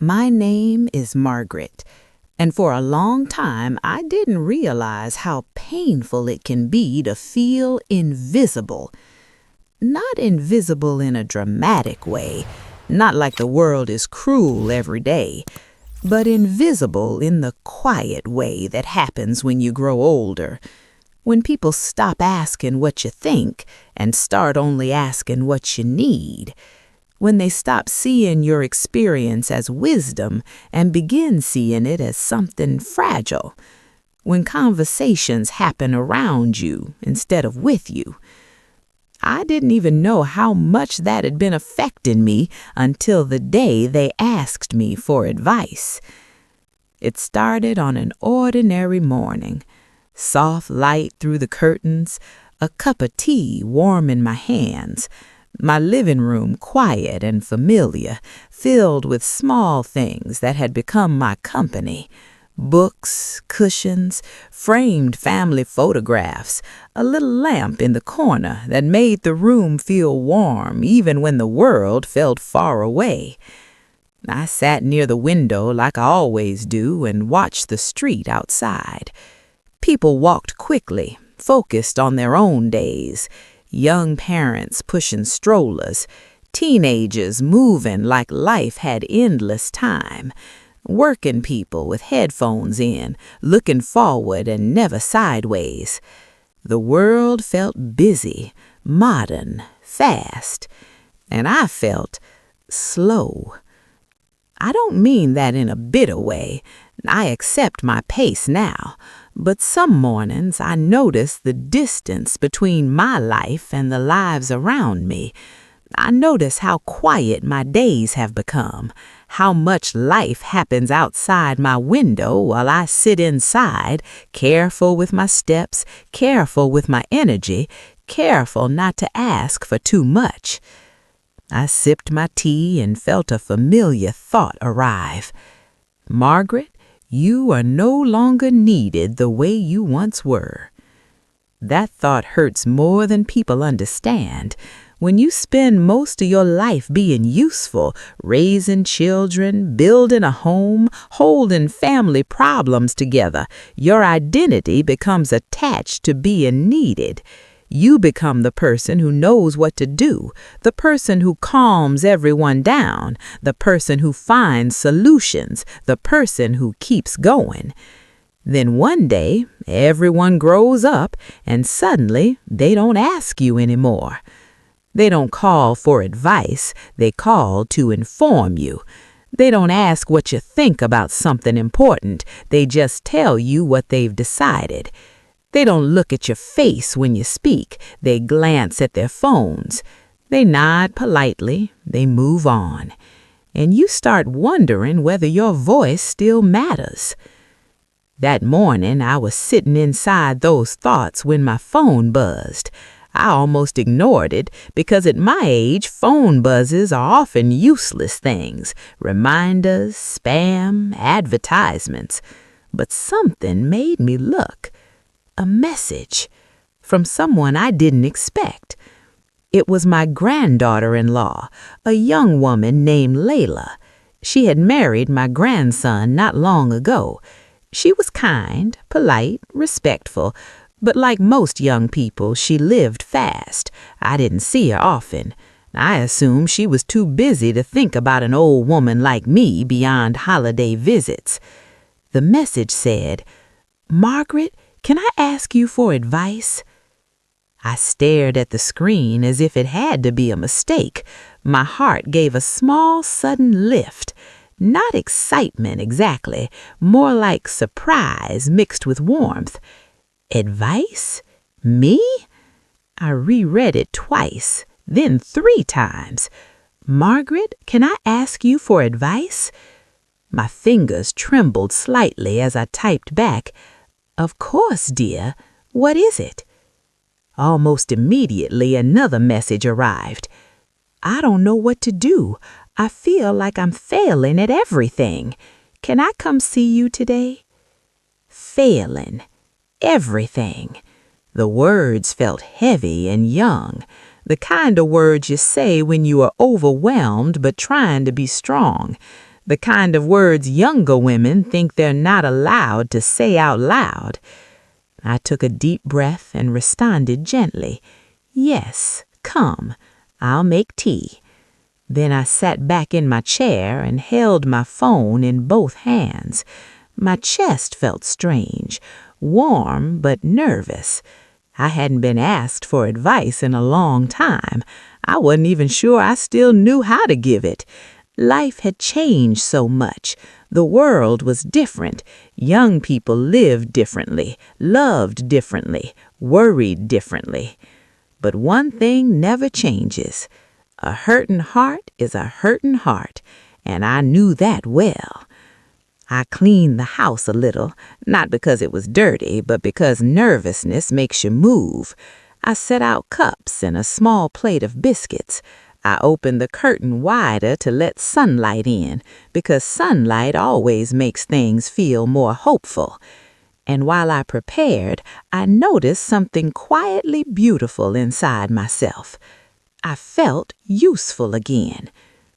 My name is Margaret, and for a long time I didn't realize how painful it can be to feel invisible. Not invisible in a dramatic way, not like the world is cruel every day, but invisible in the quiet way that happens when you grow older. When people stop asking what you think and start only asking what you need. When they stop seeing your experience as wisdom and begin seeing it as something fragile. When conversations happen around you instead of with you. I didn't even know how much that had been affecting me until the day they asked me for advice. It started on an ordinary morning. Soft light through the curtains, a cup of tea warm in my hands, my living room quiet and familiar, filled with small things that had become my company. Books, cushions, framed family photographs, a little lamp in the corner that made the room feel warm even when the world felt far away. I sat near the window like I always do and watched the street outside. People walked quickly, focused on their own days. Young parents pushing strollers, teenagers moving like life had endless time. Working people with headphones in, looking forward and never sideways. The world felt busy, modern, fast, and I felt slow. I don't mean that in a bitter way. I accept my pace now, but some mornings I notice the distance between my life and the lives around me. I notice how quiet my days have become, how much life happens outside my window while I sit inside, careful with my steps, careful with my energy, careful not to ask for too much. I sipped my tea and felt a familiar thought arrive. Margaret, you are no longer needed the way you once were. That thought hurts more than people understand. When you spend most of your life being useful, raising children, building a home, holding family problems together, your identity becomes attached to being needed. You become the person who knows what to do, the person who calms everyone down, the person who finds solutions, the person who keeps going. Then one day, everyone grows up and suddenly they don't ask you anymore. They don't call for advice, they call to inform you. They don't ask what you think about something important, they just tell you what they've decided. They don't look at your face when you speak, they glance at their phones. They nod politely, they move on. And you start wondering whether your voice still matters. That morning, I was sitting inside those thoughts when my phone buzzed. I almost ignored it because at my age, phone buzzes are often useless things, reminders, spam, advertisements. But something made me look. A message from someone I didn't expect. It was my granddaughter-in-law, a young woman named Layla. She had married my grandson not long ago. She was kind, polite, respectful, but like most young people, she lived fast. I didn't see her often. I assumed she was too busy to think about an old woman like me beyond holiday visits. The message said, "Margaret, can I ask you for advice?" I stared at the screen as if it had to be a mistake. My heart gave a small, sudden lift. Not excitement exactly, more like surprise mixed with warmth. Advice? Me? I reread it twice, then 3 times. Margaret, can I ask you for advice? My fingers trembled slightly as I typed back, "Of course, dear. What is it?" Almost immediately, another message arrived. "I don't know what to do. I feel like I'm failing at everything. Can I come see you today?" Failing. Everything. The words felt heavy and young, the kind of words you say when you are overwhelmed but trying to be strong, the kind of words younger women think they're not allowed to say out loud. I took a deep breath and responded gently, "Yes, come, I'll make tea." Then I sat back in my chair and held my phone in both hands. My chest felt strange, warm but nervous. I hadn't been asked for advice in a long time. I wasn't even sure I still knew how to give it. Life had changed so much. The world was different. Young people lived differently, loved differently, worried differently. But one thing never changes. A hurtin' heart is a hurtin' heart, and I knew that well. I cleaned the house a little, not because it was dirty, but because nervousness makes you move. I set out cups and a small plate of biscuits. I opened the curtain wider to let sunlight in, because sunlight always makes things feel more hopeful. And while I prepared, I noticed something quietly beautiful inside myself. I felt useful again.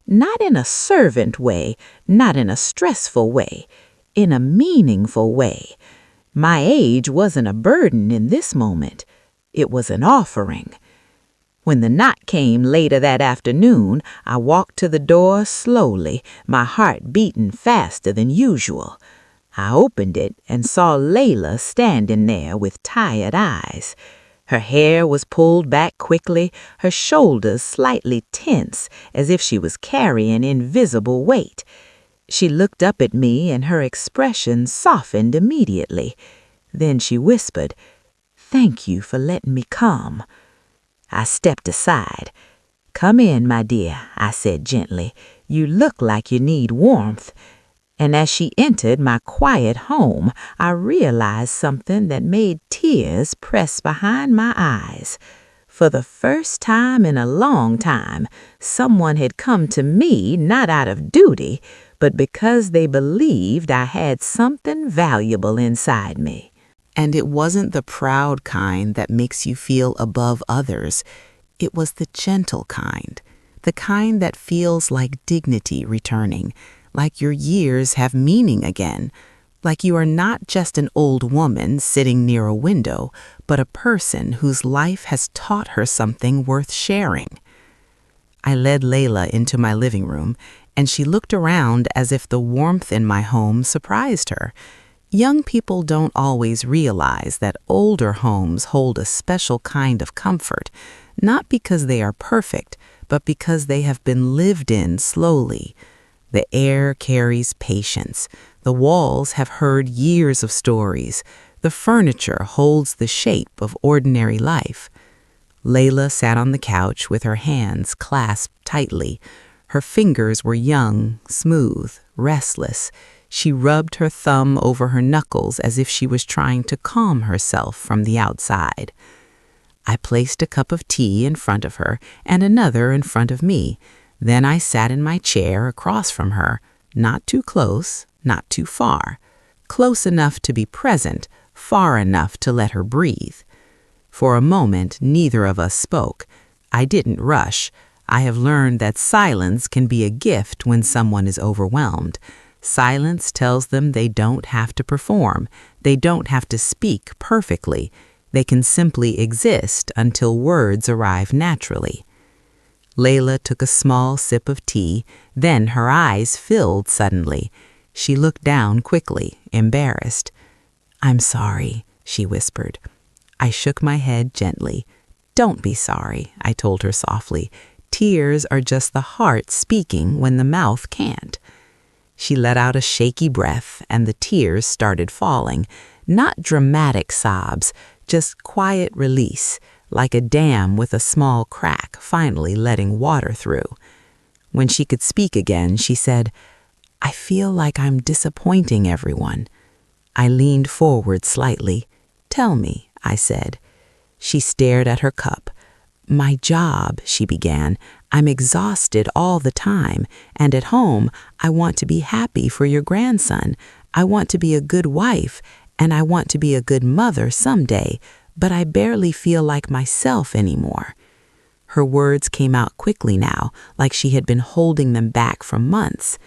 Not in a servant way, not in a stressful way, in a meaningful way. My age wasn't a burden in this moment. It was an offering. When the knock came later that afternoon, I walked to the door slowly, my heart beating faster than usual. I opened it and saw Layla standing there with tired eyes. Her hair was pulled back quickly, her shoulders slightly tense, as if she was carrying invisible weight. She looked up at me and her expression softened immediately. Then she whispered, "Thank you for letting me come." I stepped aside. "Come in, my dear," I said gently. "You look like you need warmth." And as she entered my quiet home, I realized something that made tears press behind my eyes. For the first time in a long time, someone had come to me not out of duty, but because they believed I had something valuable inside me. And it wasn't the proud kind that makes you feel above others. It was the gentle kind, the kind that feels like dignity returning, like your years have meaning again, like you are not just an old woman sitting near a window, but a person whose life has taught her something worth sharing. I led Layla into my living room, and she looked around as if the warmth in my home surprised her. Young people don't always realize that older homes hold a special kind of comfort, not because they are perfect, but because they have been lived in slowly. The air carries patience. The walls have heard years of stories. The furniture holds the shape of ordinary life. Layla sat on the couch with her hands clasped tightly. Her fingers were young, smooth, restless. She rubbed her thumb over her knuckles as if she was trying to calm herself from the outside. I placed a cup of tea in front of her and another in front of me. Then I sat in my chair across from her, not too close, not too far. Close enough to be present, far enough to let her breathe. For a moment, neither of us spoke. I didn't rush. I have learned that silence can be a gift when someone is overwhelmed. Silence tells them they don't have to perform. They don't have to speak perfectly. They can simply exist until words arrive naturally. Layla took a small sip of tea, then her eyes filled suddenly. She looked down quickly, embarrassed. "I'm sorry," she whispered. I shook my head gently. "Don't be sorry," I told her softly. "Tears are just the heart speaking when the mouth can't." She let out a shaky breath, and the tears started falling. Not dramatic sobs, just quiet release, like a dam with a small crack finally letting water through. When she could speak again, she said, "I feel like I'm disappointing everyone." I leaned forward slightly. "Tell me," I said. She stared at her cup. "My job," she began. "I'm exhausted all the time, and at home, I want to be happy for your grandson. I want to be a good wife, and I want to be a good mother someday, but I barely feel like myself anymore." Her words came out quickly now, like she had been holding them back for months.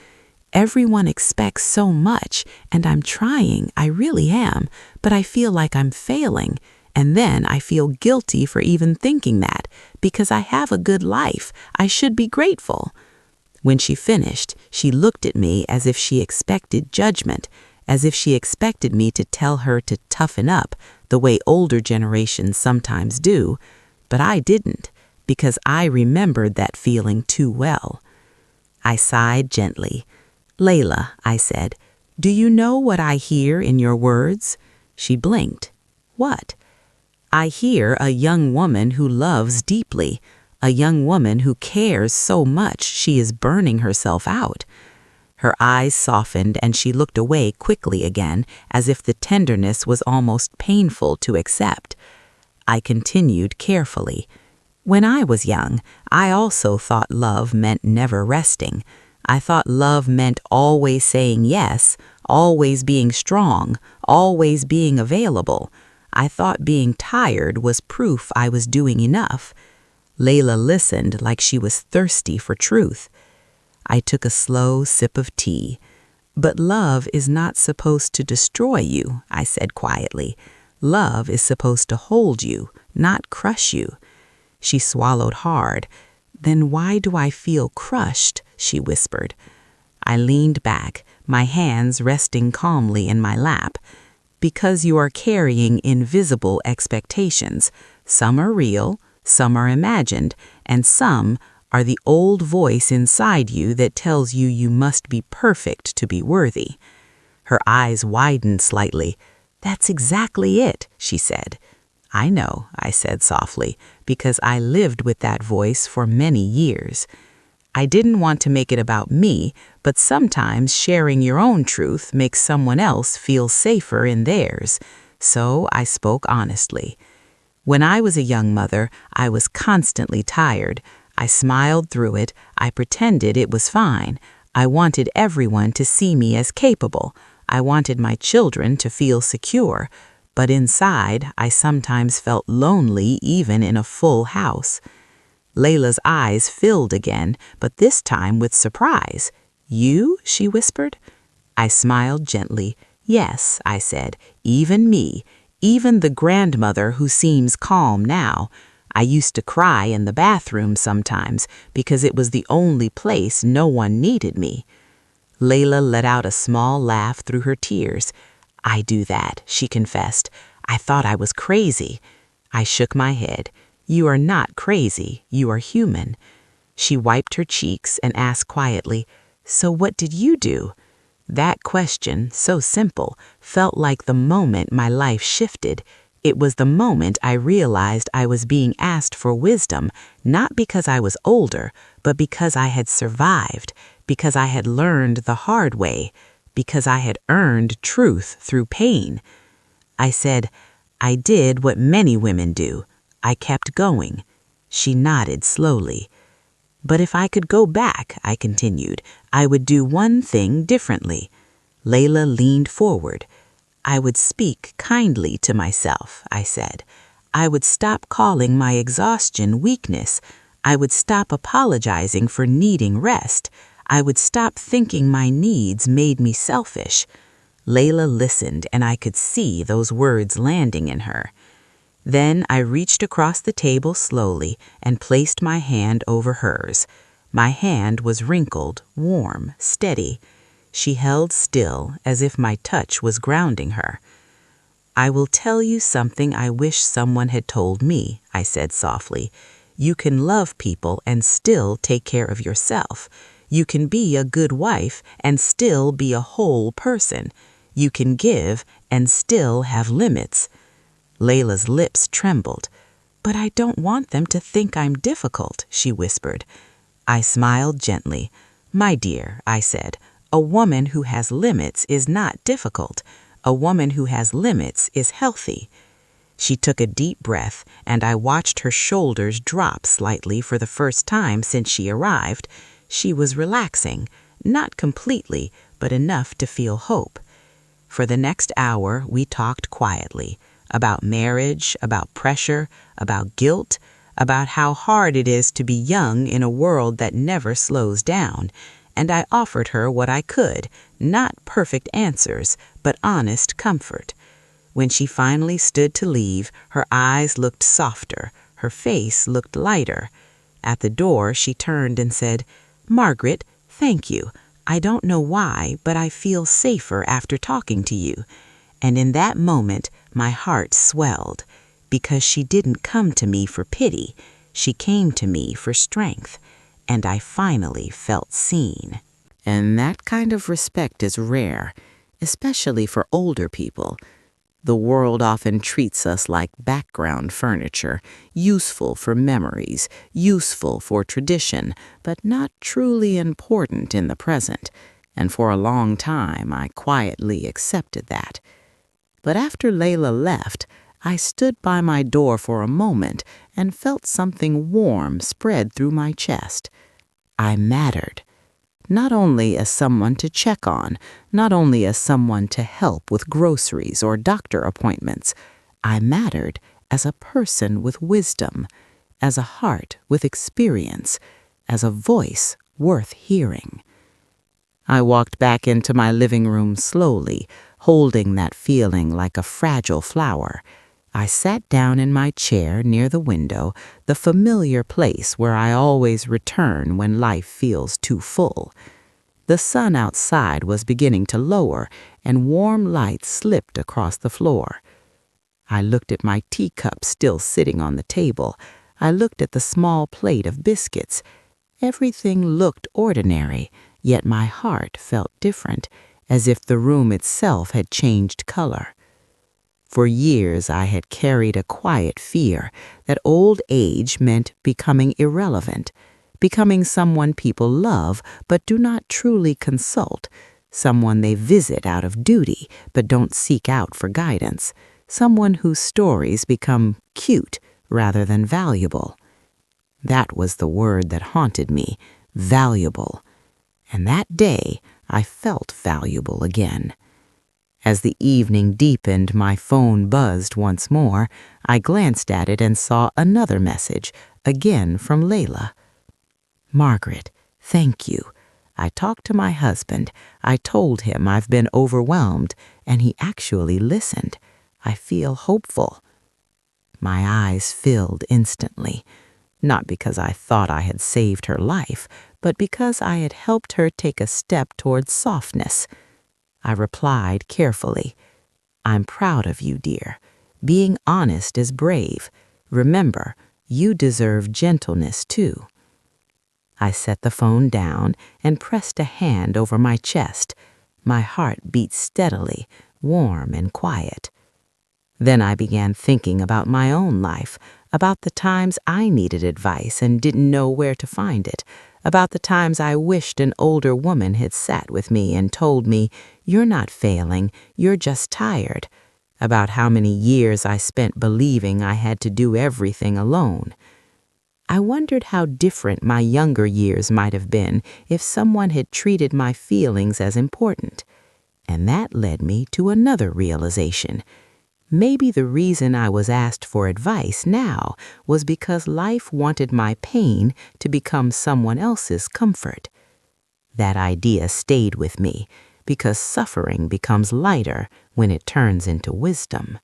Everyone expects so much, and I'm trying, I really am, but I feel like I'm failing. And then I feel guilty for even thinking that, because I have a good life. I should be grateful." When she finished, she looked at me as if she expected judgment, as if she expected me to tell her to toughen up, the way older generations sometimes do. But I didn't, because I remembered that feeling too well. I sighed gently. "Layla," I said, "do you know what I hear in your words?" She blinked. "What?" "I hear a young woman who loves deeply, a young woman who cares so much she is burning herself out." Her eyes softened and she looked away quickly again, as if the tenderness was almost painful to accept. I continued carefully. "When I was young, I also thought love meant never resting. I thought love meant always saying yes, always being strong, always being available. I thought being tired was proof I was doing enough." Layla listened like she was thirsty for truth. I took a slow sip of tea. "But love is not supposed to destroy you," I said quietly. "Love is supposed to hold you, not crush you." She swallowed hard. "Then why do I feel crushed?" she whispered. I leaned back, my hands resting calmly in my lap. "Because you are carrying invisible expectations. Some are real, some are imagined, and some are the old voice inside you that tells you you must be perfect to be worthy." Her eyes widened slightly. "That's exactly it," she said. "I know," I said softly, "because I lived with that voice for many years." I didn't want to make it about me, but sometimes sharing your own truth makes someone else feel safer in theirs. So I spoke honestly. "When I was a young mother, I was constantly tired. I smiled through it. I pretended it was fine. I wanted everyone to see me as capable. I wanted my children to feel secure. But inside, I sometimes felt lonely even in a full house." Layla's eyes filled again, but this time with surprise. "You?" she whispered. I smiled gently. "Yes," I said, "even me, even the grandmother who seems calm now. I used to cry in the bathroom sometimes because it was the only place no one needed me." Layla let out a small laugh through her tears. "I do that," she confessed. "I thought I was crazy." I shook my head. "You are not crazy, you are human." She wiped her cheeks and asked quietly, "So what did you do?" That question, so simple, felt like the moment my life shifted. It was the moment I realized I was being asked for wisdom, not because I was older, but because I had survived, because I had learned the hard way, because I had earned truth through pain. I said, "I did what many women do. I kept going." She nodded slowly. "But if I could go back," I continued, "I would do one thing differently." Layla leaned forward. "I would speak kindly to myself," I said. "I would stop calling my exhaustion weakness. I would stop apologizing for needing rest. I would stop thinking my needs made me selfish." Layla listened, and I could see those words landing in her. Then I reached across the table slowly and placed my hand over hers. My hand was wrinkled, warm, steady. She held still, as if my touch was grounding her. "I will tell you something I wish someone had told me," I said softly. "You can love people and still take care of yourself. You can be a good wife and still be a whole person. You can give and still have limits." Layla's lips trembled. "But I don't want them to think I'm difficult," she whispered. I smiled gently. "My dear," I said, "a woman who has limits is not difficult. A woman who has limits is healthy." She took a deep breath, and I watched her shoulders drop slightly for the first time since she arrived. She was relaxing, not completely, but enough to feel hope. For the next hour, we talked quietly. About marriage, about pressure, about guilt, about how hard it is to be young in a world that never slows down. and I offered her what I could, not perfect answers, but honest comfort. When she finally stood to leave, her eyes looked softer, her face looked lighter. At the door, she turned and said, "Margaret, thank you. I don't know why, but I feel safer after talking to you." And in that moment, my heart swelled, because she didn't come to me for pity. She came to me for strength, and I finally felt seen. And that kind of respect is rare, especially for older people. The world often treats us like background furniture, useful for memories, useful for tradition, but not truly important in the present. And for a long time, I quietly accepted that. But after Layla left, I stood by my door for a moment and felt something warm spread through my chest. I mattered. Not only as someone to check on, not only as someone to help with groceries or doctor appointments, I mattered as a person with wisdom, as a heart with experience, as a voice worth hearing. I walked back into my living room slowly, holding that feeling like a fragile flower. I sat down in my chair near the window, the familiar place where I always return when life feels too full. The sun outside was beginning to lower, and warm light slipped across the floor. I looked at my teacup still sitting on the table. I looked at the small plate of biscuits. Everything looked ordinary, yet my heart felt different, as if the room itself had changed color. For years I had carried a quiet fear that old age meant becoming irrelevant, becoming someone people love but do not truly consult, someone they visit out of duty but don't seek out for guidance, someone whose stories become cute rather than valuable. That was the word that haunted me, valuable. And that day I felt valuable again. As the evening deepened, my phone buzzed once more. I glanced at it and saw another message, again from Layla. "Margaret, thank you. I talked to my husband. I told him I've been overwhelmed, and he actually listened. I feel hopeful." My eyes filled instantly, not because I thought I had saved her life, but because I had helped her take a step towards softness. I replied carefully, "I'm proud of you, dear. Being honest is brave. Remember, you deserve gentleness too." I set the phone down and pressed a hand over my chest. My heart beat steadily, warm and quiet. Then I began thinking about my own life, about the times I needed advice and didn't know where to find it, about the times I wished an older woman had sat with me and told me, "You're not failing, you're just tired," about how many years I spent believing I had to do everything alone. I wondered how different my younger years might have been if someone had treated my feelings as important. And that led me to another realization. Maybe the reason I was asked for advice now was because life wanted my pain to become someone else's comfort. That idea stayed with me because suffering becomes lighter when it turns into wisdom.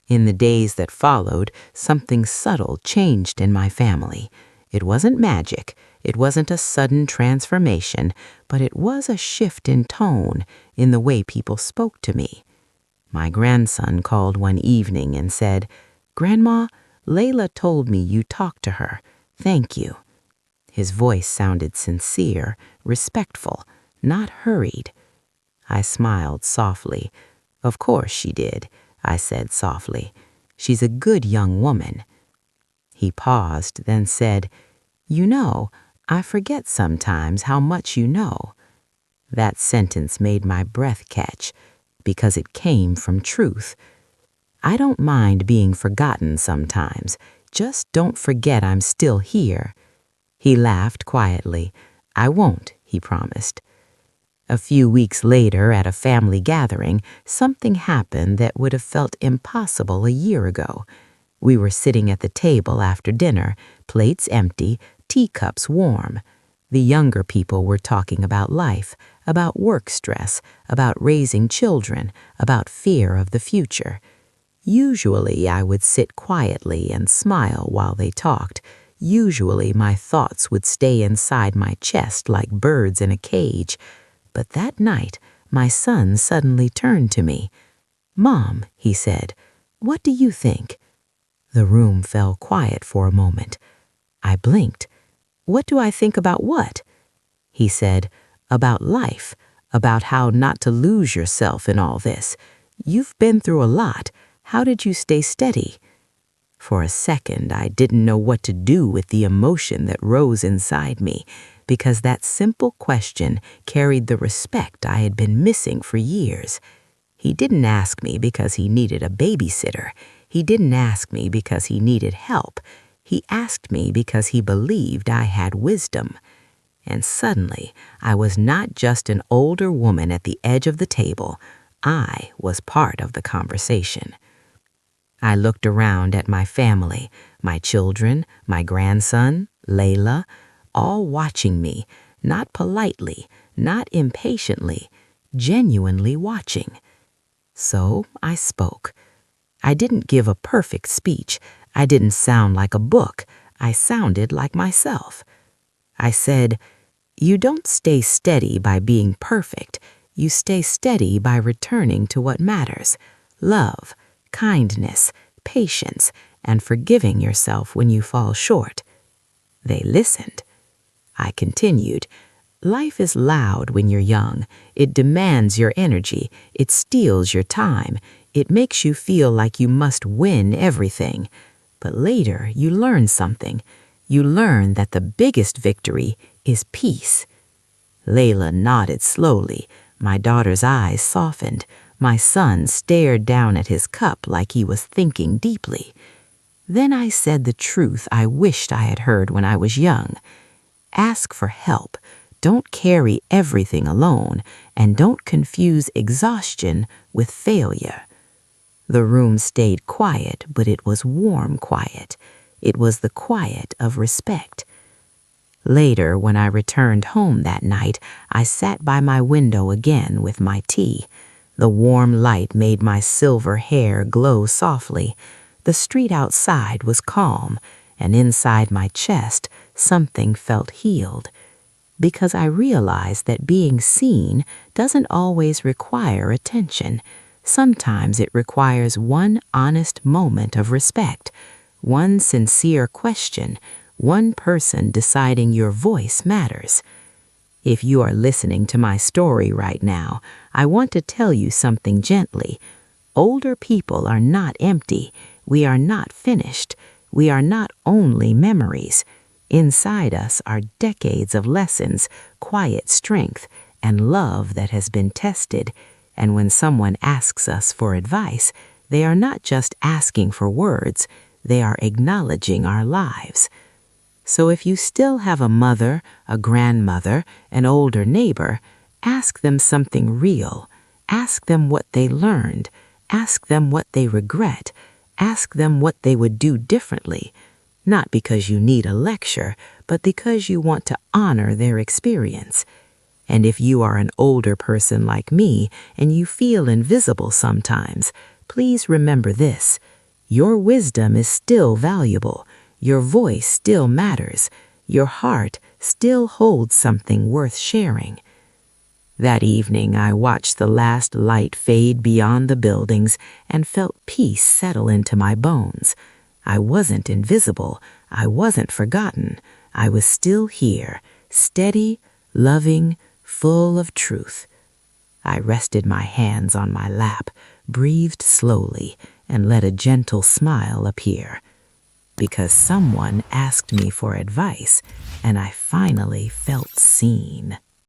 In the days that followed, something subtle changed in my family. It wasn't magic, it wasn't a sudden transformation, but it was a shift in tone, in the way people spoke to me. My grandson called one evening and said, "Grandma, Layla told me you talked to her. Thank you." His voice sounded sincere, respectful, not hurried. I smiled softly. "Of course she did," I said softly. "She's a good young woman." He paused, then said, "You know, I forget sometimes how much you know." That sentence made my breath catch, because it came from truth. I don't mind being forgotten sometimes. Just don't forget I'm still here. He laughed quietly. "I won't," he promised. A few weeks later, at a family gathering, something happened that would have felt impossible a year ago. We were sitting at the table after dinner, plates empty, teacups warm. The younger people were talking about life, about work stress, about raising children, about fear of the future. Usually I would sit quietly and smile while they talked. Usually my thoughts would stay inside my chest like birds in a cage. But that night, my son suddenly turned to me. "Mom," he said, "what do you think?" The room fell quiet for a moment. I blinked. "What do I think about what?" He said, "About life, about how not to lose yourself in all this. You've been through a lot. How did you stay steady?" For a second, I didn't know what to do with the emotion that rose inside me, because that simple question carried the respect I had been missing for years. He didn't ask me because he needed a babysitter. He didn't ask me because he needed help. He asked me because he believed I had wisdom. And suddenly, I was not just an older woman at the edge of the table. I was part of the conversation. I looked around at my family, my children, my grandson, Layla, all watching me, not politely, not impatiently, genuinely watching. So I spoke. I didn't give a perfect speech. I didn't sound like a book. I sounded like myself. I said, "You don't stay steady by being perfect. You stay steady by returning to what matters: love, kindness, patience, and forgiving yourself when you fall short." They listened. I continued, "Life is loud when you're young. It demands your energy. It steals your time. It makes you feel like you must win everything. But later you learn something. You learn that the biggest victory is peace." Layla nodded slowly. My daughter's eyes softened. My son stared down at his cup like he was thinking deeply. Then I said the truth I wished I had heard when I was young. Ask for help. Don't carry everything alone, and don't confuse exhaustion with failure. The room stayed quiet, but it was warm quiet. It was the quiet of respect. Later, when I returned home that night, I sat by my window again with my tea. The warm light made my silver hair glow softly. The street outside was calm, and inside my chest something felt healed. Because I realized that being seen doesn't always require attention. Sometimes it requires one honest moment of respect, one sincere question, one person deciding your voice matters. If you are listening to my story right now, I want to tell you something gently. Older people are not empty. We are not finished. We are not only memories. Inside us are decades of lessons, quiet strength, and love that has been tested. And when someone asks us for advice, they are not just asking for words, they are acknowledging our lives. So if you still have a mother, a grandmother, an older neighbor, ask them something real. Ask them what they learned. Ask them what they regret. Ask them what they would do differently. Not because you need a lecture, but because you want to honor their experience. And if you are an older person like me and you feel invisible sometimes, please remember this: your wisdom is still valuable. Your voice still matters. Your heart still holds something worth sharing. That evening, I watched the last light fade beyond the buildings and felt peace settle into my bones. I wasn't invisible. I wasn't forgotten. I was still here, steady, loving, full of truth. I rested my hands on my lap, breathed slowly, and let a gentle smile appear. Because someone asked me for advice, and I finally felt seen.